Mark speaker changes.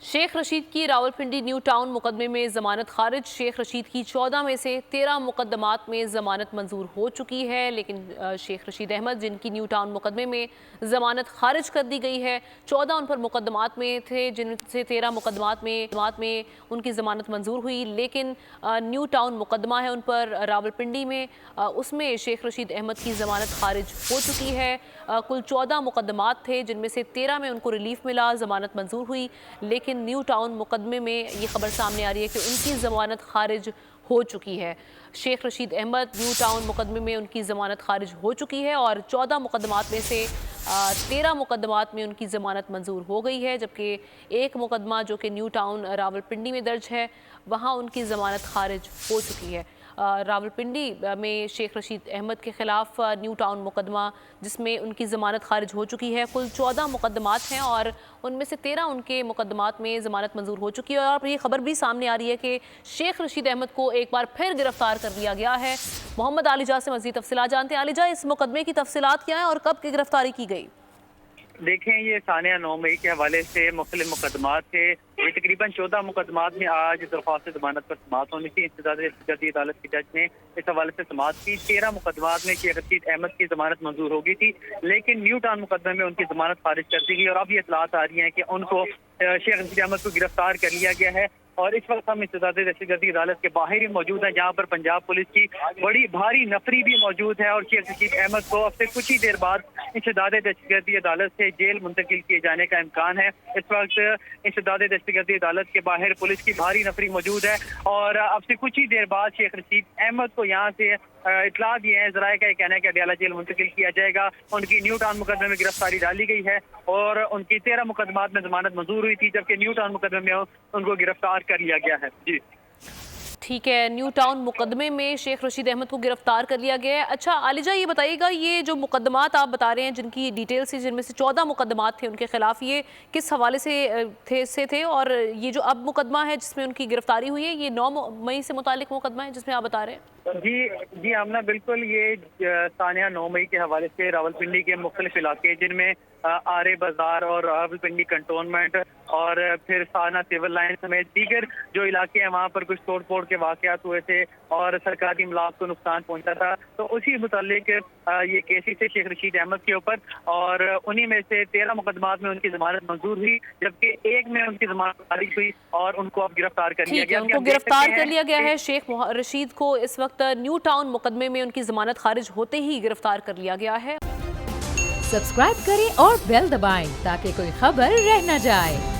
Speaker 1: शेख रशीद की Rawalpindi new town मुकदमे में जमानत खारिज। शेख रशीद की 14 में से 13 मुकदमात में जमानत मंजूर हो चुकी है, लेकिन शेख रशीद अहमद जिनकी न्यू टाउन मुकदमे में जमानत खारिज कर दी गई है, 14 उन पर मुकदमात में थे, जिनसे 13 मुकदमात में उनकी जमानत मंजूर हुई। लेकिन न्यू टाउन मुकदमा है उन पर रावलपिंडी में, उसमें शेख रशीद अहमद की जमानत खारिज हो चुकी है। कुल 14 मुकदमात थे, जिनमें से 13 में उनको रिलीफ मिला, जमानत मंजूर हुई। लेकिन न्यू टाउन मुकदमे में ये खबर सामने आ रही है कि उनकी ज़मानत खारिज हो चुकी है। शेख रशीद अहमद न्यू टाउन मुकदमे में उनकी ज़मानत खारिज हो चुकी है और 14 मुकदमात में से 13 मुकदमात में उनकी ज़मानत मंजूर हो गई है, जबकि एक मुकदमा जो कि न्यू टाउन रावलपिंडी में दर्ज है, वहाँ उनकी ज़मानत खारिज हो चुकी है। रावलपिंडी में शेख रशीद अहमद के ख़िलाफ़ न्यू टाउन मुकदमा जिसमें उनकी ज़मानत खारिज हो चुकी है। कुल 14 मुकदमात हैं और उनमें से 13 उनके मुकदमात में ज़मानत मंजूर हो चुकी है। और ये खबर भी सामने आ रही है कि शेख रशीद अहमद को एक बार फिर गिरफ्तार कर लिया गया है। मोहम्मद आलिजा से मज़ीद तफसीलात जानते हैं। आलिजा, इस मुकदमे की तफसीलात क्या है और कब की गिरफ्तारी की गई?
Speaker 2: देखें, ये सानिया 9 मई के हवाले से मुख्तलिफ मुकदमात थे। ये तकरीबन 14 मुकदमात में आज दरख्वास्त जमानत पर समाअत होनी थी। इंतज़ामी अदालत की जज ने इस हवाले से समाअत की। 13 मुकदमात में शेख रशीद अहमद की जमानत मंजूर हो गई थी, लेकिन न्यू टाउन मुकदमे में उनकी जमानत खारिज कर दी गई और अब ये इतलात आ रही हैं कि उनको शेख रशीद अहमद को गिरफ्तार कर लिया गया है। और इस वक्त हम इंतज़ामी दहशतगर्दी अदालत के बाहर ही मौजूद है, जहाँ पर पंजाब पुलिस की बड़ी भारी नफरी भी मौजूद है और शेख रशीद अहमद को अब से कुछ ही देर बाद इंतज़ामी दहशतगर्दी अदालत से जेल मुंतकिल किए जाने का इम्कान है। इस वक्त इंतज़ामी दहशतगर्दी अदालत के बाहर पुलिस की भारी नफरी मौजूद है और अब से कुछ ही देर बाद शेख रशीद अहमद को यहाँ से इतला दिए हैं, ज़राए का कहना है कि अडयाला जेल मुंतकिल किया जाएगा। उनकी न्यू टाउन मुकदमे में गिरफ्तारी डाली गई है और उनकी 13 मुकदमात में जमानत मंजूर हुई थी, जबकि न्यू टाउन मुकदमे में उनको गिरफ्तार कर लिया गया है। जी
Speaker 1: ठीक है, न्यू टाउन मुकदमे में शेख रशीद अहमद को गिरफ्तार कर लिया गया है। अच्छा आलिजा, ये बताइएगा, ये जो मुकदमात आप बता रहे हैं जिनकी डिटेल्स थी, जिनमें से 14 मुकदमात थे उनके खिलाफ, ये किस हवाले से थे और ये जो अब मुकदमा है जिसमें उनकी गिरफ्तारी हुई है, ये 9 मई से मुतालिक मुकदमा है जिसमें आप बता रहे हैं?
Speaker 2: जी आमना, बिल्कुल। ये सानिया 9 मई के हवाले से रावलपिंडी के मुख्तलिफ इलाके जिनमें आरे बाजार और रावलपिंडी कंटोनमेंट और फिर साना सिविल लाइन समेत दीगर जो इलाके हैं, वहाँ पर कुछ तोड़ फोड़ के वाकयात हुए थे और सरकारी इमलाक को नुकसान पहुंचा था। तो उसी मुतालिक ये केसेस थे शेख रशीद अहमद के ऊपर और उन्हीं में से 13 मुकदमात में उनकी जमानत मंजूर हुई, जबकि एक में उनकी जमानत खारिज हुई और उनको अब गिरफ्तार कर लिया गया।
Speaker 1: उनको गिरफ्तार कर लिया गया है। शेख रशीद को इस वक्त न्यू टाउन मुकदमे में उनकी जमानत खारिज होते ही गिरफ्तार कर लिया गया है।
Speaker 3: सब्सक्राइब करें और बेल दबाएं ताकि कोई खबर रह न जाए।